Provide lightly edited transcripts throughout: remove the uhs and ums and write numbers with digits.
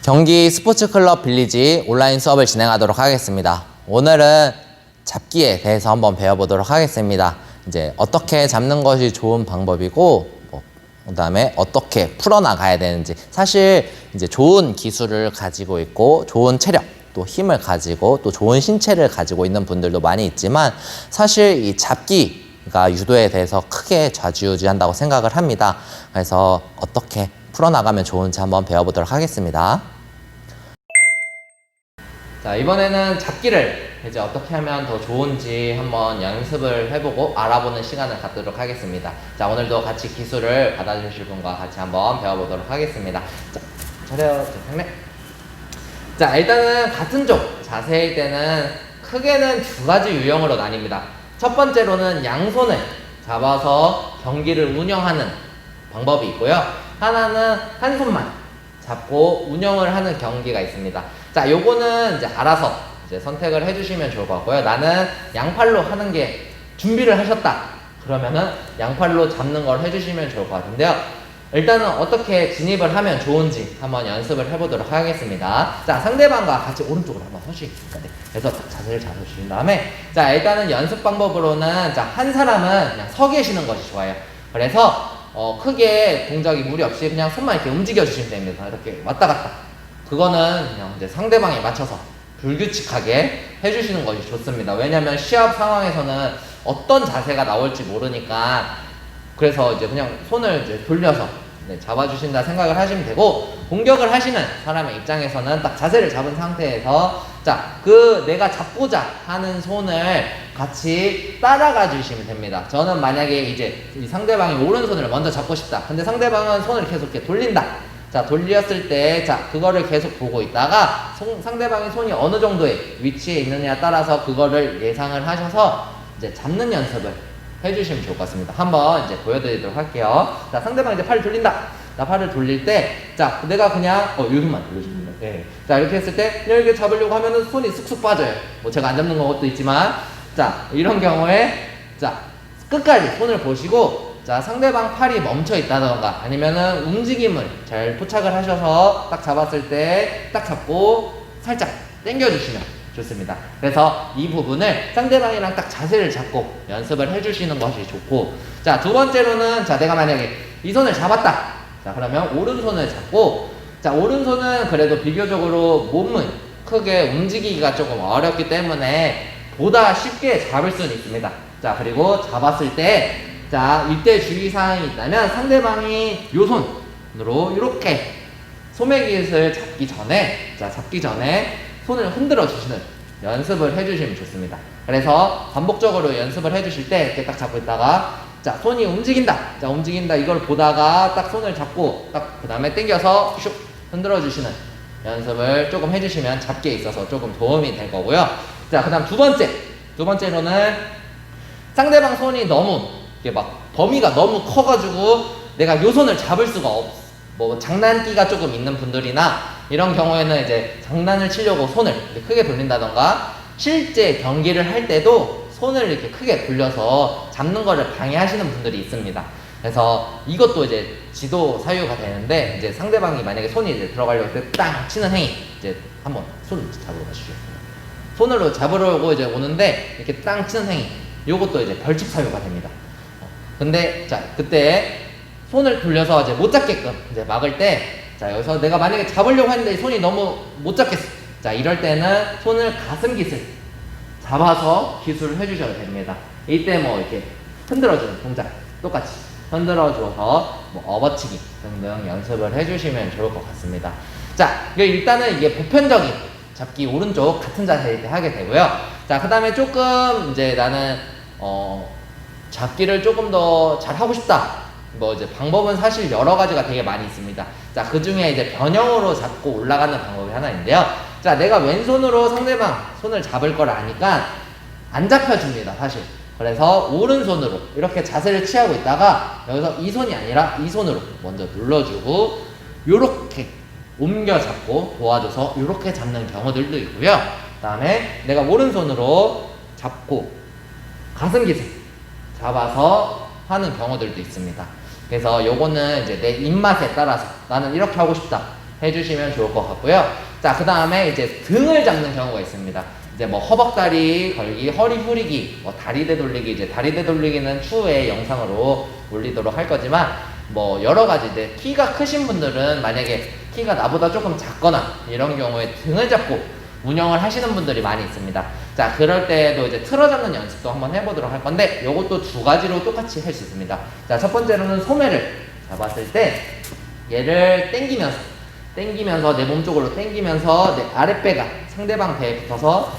경기 스포츠클럽 빌리지 온라인 수업을 진행하도록 하겠습니다. 오늘은 잡기에 대해서 한번 배워보도록 하겠습니다. 이제 어떻게 잡는 것이 좋은 방법이고, 그다음에 어떻게 풀어나가야 되는지. 사실 이제 좋은 기술을 가지고 있고, 좋은 체력, 또 힘을 가지고, 또 좋은 신체를 가지고 있는 분들도 많이 있지만, 사실 이 잡기가 유도에 대해서 크게 좌지우지한다고 생각을 합니다. 그래서 어떻게 풀어나가면 좋은지 한번 배워보도록 하겠습니다. 자, 이번에는 잡기를 이제 어떻게 하면 더 좋은지 한번 연습을 해보고 알아보는 시간을 갖도록 하겠습니다. 자, 오늘도 같이 기술을 받아주실 분과 같이 한번 배워보도록 하겠습니다. 자, 차려, 장례. 자, 일단은 같은 쪽 자세일 때는 크게는 두 가지 유형으로 나뉩니다. 첫 번째로는 양손을 잡아서 경기를 운영하는 방법이 있고요. 하나는 한 손만 잡고 운영을 하는 경기가 있습니다. 자, 요거는 이제 알아서 이제 선택을 해주시면 좋을 것 같고요. 나는 양팔로 하는 게 준비를 하셨다. 그러면은 양팔로 잡는 걸 해주시면 좋을 것 같은데요. 일단은 어떻게 진입을 하면 좋은지 한번 연습을 해보도록 하겠습니다. 자, 상대방과 같이 오른쪽으로 한번 서시겠습니까? 네. 그래서 자세를 잡으신 다음에, 자, 일단은 연습 방법으로는, 자, 한 사람은 그냥 서 계시는 것이 좋아요. 그래서 크게 동작이 무리 없이 그냥 손만 이렇게 움직여 주시면 됩니다. 이렇게 왔다 갔다. 그거는 그냥 이제 상대방에 맞춰서 불규칙하게 해주시는 것이 좋습니다. 왜냐면 시합 상황에서는 어떤 자세가 나올지 모르니까, 그래서 이제 그냥 손을 이제 돌려서 잡아주신다 생각을 하시면 되고, 공격을 하시는 사람의 입장에서는 딱 자세를 잡은 상태에서, 자, 내가 잡고자 하는 손을 같이 따라가 주시면 됩니다. 저는 만약에 이제 이 상대방이 오른손을 먼저 잡고 싶다. 근데 상대방은 손을 계속 이렇게 돌린다. 자, 돌렸을 때, 자, 그거를 계속 보고 있다가 상대방의 손이 어느 정도의 위치에 있느냐에 따라서 그거를 예상을 하셔서 이제 잡는 연습을 해주시면 좋을 것 같습니다. 한번 이제 보여드리도록 할게요. 자, 상대방 이제 팔을 돌린다. 자, 팔을 돌릴 때, 자, 내가 그냥, 여기만 돌려줍니다. 네. 자, 이렇게 했을 때, 이렇게 잡으려고 하면은 손이 쑥쑥 빠져요. 뭐 제가 안 잡는 것도 있지만, 자, 이런 경우에, 자, 끝까지 손을 보시고, 자, 상대방 팔이 멈춰 있다던가, 아니면은 움직임을 잘 포착을 하셔서 딱 잡았을 때, 딱 잡고, 살짝 당겨주시면 좋습니다. 그래서 이 부분을 상대방이랑 딱 자세를 잡고 연습을 해주시는 것이 좋고, 자, 두 번째로는, 자, 내가 만약에 이 손을 잡았다. 자, 그러면 오른손을 잡고, 자, 오른손은 그래도 비교적으로 몸을 크게 움직이기가 조금 어렵기 때문에 보다 쉽게 잡을 수는 있습니다. 자, 그리고 잡았을 때, 자, 이때 주의사항이 있다면 상대방이 요 손으로 이렇게 소매깃을 잡기 전에 손을 흔들어 주시는 연습을 해주시면 좋습니다. 그래서 반복적으로 연습을 해주실 때 이렇게 딱 잡고 있다가, 자, 손이 움직인다. 자, 움직인다. 이걸 보다가 딱 손을 잡고 딱 그 다음에 당겨서 슉 흔들어 주시는 연습을 조금 해주시면 잡기에 있어서 조금 도움이 될 거고요. 자, 그 다음 두 번째로는 상대방 손이 너무 이게 막 범위가 너무 커가지고 내가 요 손을 잡을 수가 뭐 장난기가 조금 있는 분들이나 이런 경우에는 이제 장난을 치려고 손을 이렇게 크게 돌린다던가, 실제 경기를 할 때도 손을 이렇게 크게 돌려서 잡는 거를 방해하시는 분들이 있습니다. 그래서 이것도 이제 지도 사유가 되는데, 이제 상대방이 만약에 손이 이제 들어가려고 할 때 땅 치는 행위, 이제 한번 손을 잡으러 가시겠습니다. 손으로 잡으려고 이제 오는데 이렇게 땅 치는 행위, 요것도 이제 벌칙 사유가 됩니다. 근데 자, 그때 손을 돌려서 이제 못 잡게끔 이제 막을 때, 자, 여기서 내가 만약에 잡으려고 했는데 손이 너무 못 잡겠어. 자, 이럴 때는 손을 가슴 깃을 잡아서 기술을 해주셔도 됩니다. 이때 뭐 이렇게 흔들어주는 동작 똑같이 흔들어줘서 뭐 업어치기 등등 연습을 해주시면 좋을 것 같습니다. 자, 일단은 이게 보편적인 잡기 오른쪽 같은 자세일 때 하게 되고요. 자, 그 다음에 조금 이제 나는 잡기를 조금 더 잘하고 싶다. 뭐 이제 방법은 사실 여러 가지가 되게 많이 있습니다. 자, 그 중에 이제 변형으로 잡고 올라가는 방법이 하나 있는데요. 자, 내가 왼손으로 상대방 손을 잡을 걸 아니까 안 잡혀줍니다, 사실. 그래서 오른손으로 이렇게 자세를 취하고 있다가 여기서 이 손이 아니라 이 손으로 먼저 눌러주고 요렇게 옮겨 잡고 도와줘서 요렇게 잡는 경우들도 있고요. 그 다음에 내가 오른손으로 잡고 가슴 기술 잡아서 하는 경우들도 있습니다. 그래서 요거는 이제 내 입맛에 따라서 나는 이렇게 하고 싶다. 해주시면 좋을 것 같고요. 자, 그 다음에 이제 등을 잡는 경우가 있습니다. 이제 뭐 허벅다리 걸기, 허리 후리기, 뭐 다리대 돌리기, 이제 다리대 돌리기는 추후에 영상으로 올리도록 할 거지만, 뭐 여러 가지 이제 키가 크신 분들은 만약에 키가 나보다 조금 작거나 이런 경우에 등을 잡고 운영을 하시는 분들이 많이 있습니다. 자, 그럴 때도 이제 틀어 잡는 연습도 한번 해보도록 할 건데, 요것도 두 가지로 똑같이 할 수 있습니다. 자, 첫 번째로는 소매를 잡았을 때 얘를 당기면서 내 몸 쪽으로 당기면서 내 아랫배가 상대방 배에 붙어서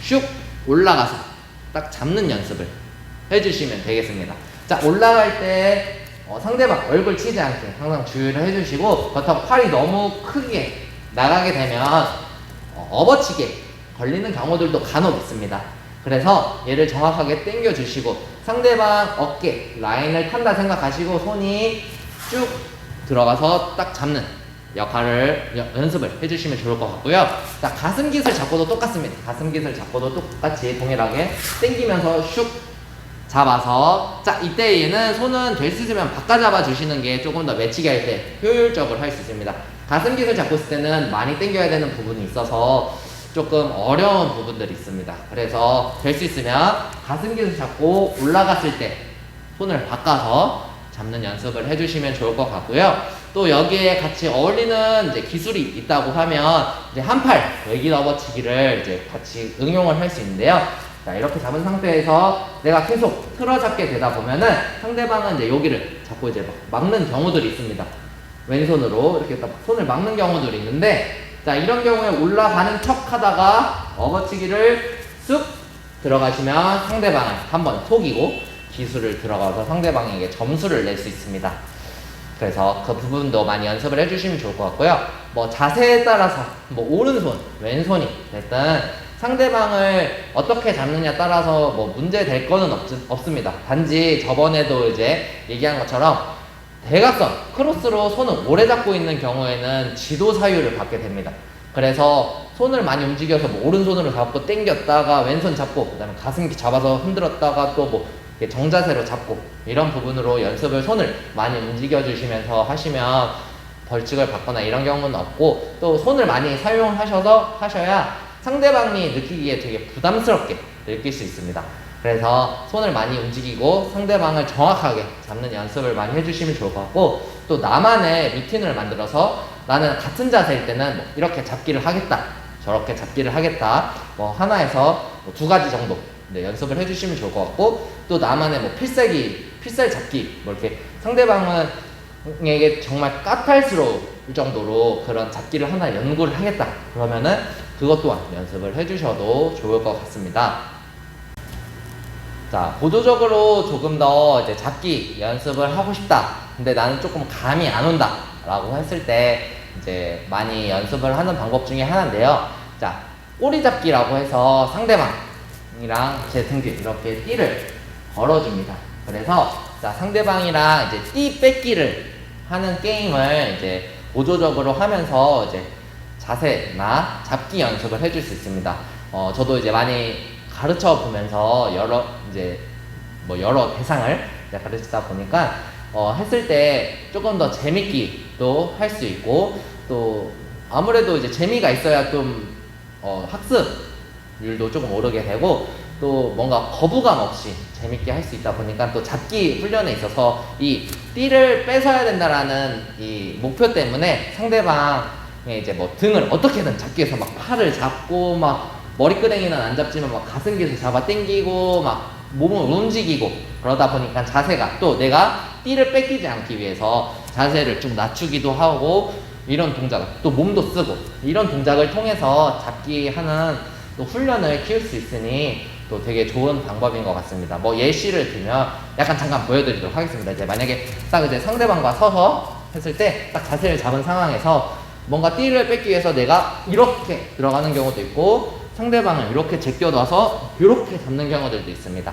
슉 올라가서 딱 잡는 연습을 해주시면 되겠습니다. 자, 올라갈 때 상대방 얼굴 치지 않게 항상 주의를 해주시고, 그렇다고 팔이 너무 크게 나가게 되면 업어치게 걸리는 경우들도 간혹 있습니다. 그래서 얘를 정확하게 당겨 주시고 상대방 어깨 라인을 탄다 생각하시고 손이 쭉 들어가서 딱 잡는 역할을 연습을 해주시면 좋을 것 같고요. 자, 가슴 깃을 잡고도 똑같습니다. 가슴 깃을 잡고도 똑같이 동일하게 당기면서 슉 잡아서, 자, 이때 얘는 손은 될 수 있으면 바꿔 잡아 주시는 게 조금 더 매치기 할 때 효율적으로 할 수 있습니다. 가슴 깃을 잡고 있을 때는 많이 당겨야 되는 부분이 있어서 조금 어려운 부분들이 있습니다. 그래서 될 수 있으면 가슴 깃을 잡고 올라갔을 때 손을 바꿔서 잡는 연습을 해주시면 좋을 것 같고요. 또 여기에 같이 어울리는 이제 기술이 있다고 하면 이제 한팔 외기 넘어치기를 이제 같이 응용을 할 수 있는데요. 자, 이렇게 잡은 상태에서 내가 계속 틀어 잡게 되다 보면은 상대방은 이제 여기를 자꾸 이제 막는 경우들이 있습니다. 왼손으로 이렇게 딱 손을 막는 경우들이 있는데, 자, 이런 경우에 올라가는 척 하다가 업어치기를 쑥 들어가시면 상대방을 한번 속이고 기술을 들어가서 상대방에게 점수를 낼 수 있습니다. 그래서 그 부분도 많이 연습을 해주시면 좋을 것 같고요. 뭐 자세에 따라서 뭐 오른손, 왼손이 됐든 상대방을 어떻게 잡느냐 따라서 뭐 문제 될 거는 없습니다. 단지 저번에도 이제 얘기한 것처럼 대각선, 크로스로 손을 오래 잡고 있는 경우에는 지도 사유를 받게 됩니다. 그래서 손을 많이 움직여서 뭐 오른손으로 잡고 당겼다가 왼손 잡고 그다음에 가슴 잡아서 흔들었다가 또 뭐 정자세로 잡고 이런 부분으로 연습을 손을 많이 움직여 주시면서 하시면 벌칙을 받거나 이런 경우는 없고, 또 손을 많이 하셔야 상대방이 느끼기에 되게 부담스럽게 느낄 수 있습니다. 그래서 손을 많이 움직이고 상대방을 정확하게 잡는 연습을 많이 해주시면 좋을 것 같고, 또 나만의 루틴을 만들어서 나는 같은 자세일 때는 뭐 이렇게 잡기를 하겠다, 저렇게 잡기를 하겠다, 뭐 하나에서 뭐 2가지 정도 연습을 해주시면 좋을 것 같고, 또 나만의 뭐 필살 잡기, 뭐 이렇게 상대방에게 정말 까탈스러울 정도로 그런 잡기를 하나 연구를 하겠다, 그러면은 그것 또한 연습을 해주셔도 좋을 것 같습니다. 자, 보조적으로 조금 더 이제 잡기 연습을 하고 싶다, 근데 나는 조금 감이 안 온다 라고 했을 때 이제 많이 연습을 하는 방법 중에 하나인데요. 자, 꼬리 잡기라고 해서 상대방이랑 제 등 뒤에 이렇게 띠를 걸어줍니다. 그래서 자, 상대방이랑 이제 띠 뺏기를 하는 게임을 이제 보조적으로 하면서 이제 자세나 잡기 연습을 해줄 수 있습니다. 저도 이제 많이 가르쳐 보면서 여러 대상을 가르치다 보니까 했을 때 조금 더 재밌기도 할 수 있고, 또 아무래도 이제 재미가 있어야 좀 학습률도 조금 오르게 되고, 또 뭔가 거부감 없이 재밌게 할 수 있다 보니까 또 잡기 훈련에 있어서 이 띠를 뺏어야 된다라는 이 목표 때문에 상대방의 이제 뭐 등을 어떻게든 잡기 위해서 막 팔을 잡고 막 머리끄댕이는 안 잡지만 막 가슴 깃을 잡아 당기고 막 몸을 움직이고, 그러다 보니까 자세가, 또 내가 띠를 뺏기지 않기 위해서 자세를 좀 낮추기도 하고, 이런 동작을 또 몸도 쓰고 이런 동작을 통해서 잡기 하는 또 훈련을 키울 수 있으니 또 되게 좋은 방법인 것 같습니다. 뭐 예시를 들면 약간 잠깐 보여드리도록 하겠습니다. 이제 만약에 딱 이제 상대방과 서서 했을 때 딱 자세를 잡은 상황에서 뭔가 띠를 뺏기 위해서 내가 이렇게 들어가는 경우도 있고, 상대방을 이렇게 제껴놔서 이렇게 잡는 경우들도 있습니다.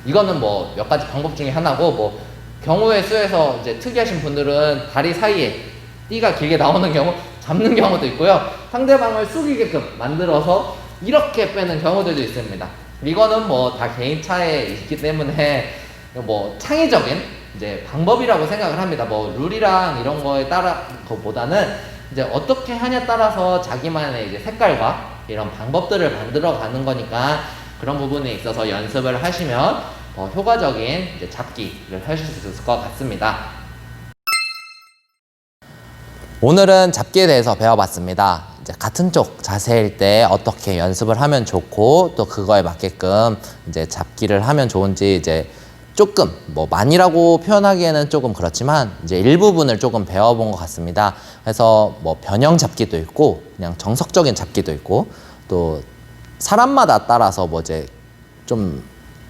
이거는 뭐 몇 가지 방법 중에 하나고, 뭐 경우의 수에서 이제 특이하신 분들은 다리 사이에 띠가 길게 나오는 경우 잡는 경우도 있고요. 상대방을 숙이게끔 만들어서 이렇게 빼는 경우들도 있습니다. 이거는 뭐 다 개인 차에 있기 때문에 뭐 창의적인 이제 방법이라고 생각을 합니다. 뭐 룰이랑 이런 거에 따라 것보다는 이제 어떻게 하냐에 따라서 자기만의 이제 색깔과 이런 방법들을 만들어 가는 거니까 그런 부분에 있어서 연습을 하시면 더 효과적인 이제 잡기를 하실 수 있을 것 같습니다. 오늘은 잡기에 대해서 배워봤습니다. 이제 같은 쪽 자세일 때 어떻게 연습을 하면 좋고 또 그거에 맞게끔 이제 잡기를 하면 좋은지 이제 조금 뭐 많이라고 표현하기에는 조금 그렇지만 이제 일부분을 조금 배워본 것 같습니다. 그래서 뭐 변형 잡기도 있고 그냥 정석적인 잡기도 있고 또 사람마다 따라서 뭐 이제 좀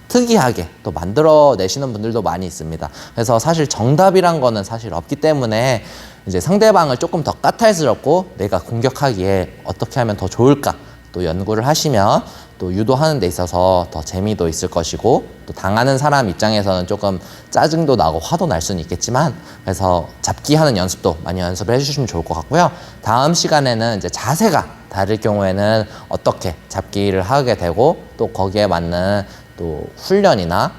특이하게 또 만들어내시는 분들도 많이 있습니다. 그래서 사실 정답이란 거는 사실 없기 때문에 이제 상대방을 조금 더 까탈스럽고 내가 공격하기에 어떻게 하면 더 좋을까 또 연구를 하시면 또 유도하는 데 있어서 더 재미도 있을 것이고 또 당하는 사람 입장에서는 조금 짜증도 나고 화도 날 수는 있겠지만 그래서 잡기 하는 연습도 많이 연습을 해주시면 좋을 것 같고요. 다음 시간에는 이제 자세가 다를 경우에는 어떻게 잡기를 하게 되고 또 거기에 맞는 또 훈련이나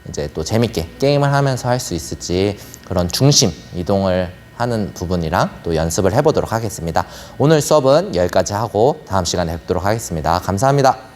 이제 또 재밌게 게임을 하면서 할 수 있을지 그런 중심 이동을 하는 부분이랑 또 연습을 해보도록 하겠습니다. 오늘 수업은 여기까지 하고 다음 시간에 뵙도록 하겠습니다. 감사합니다.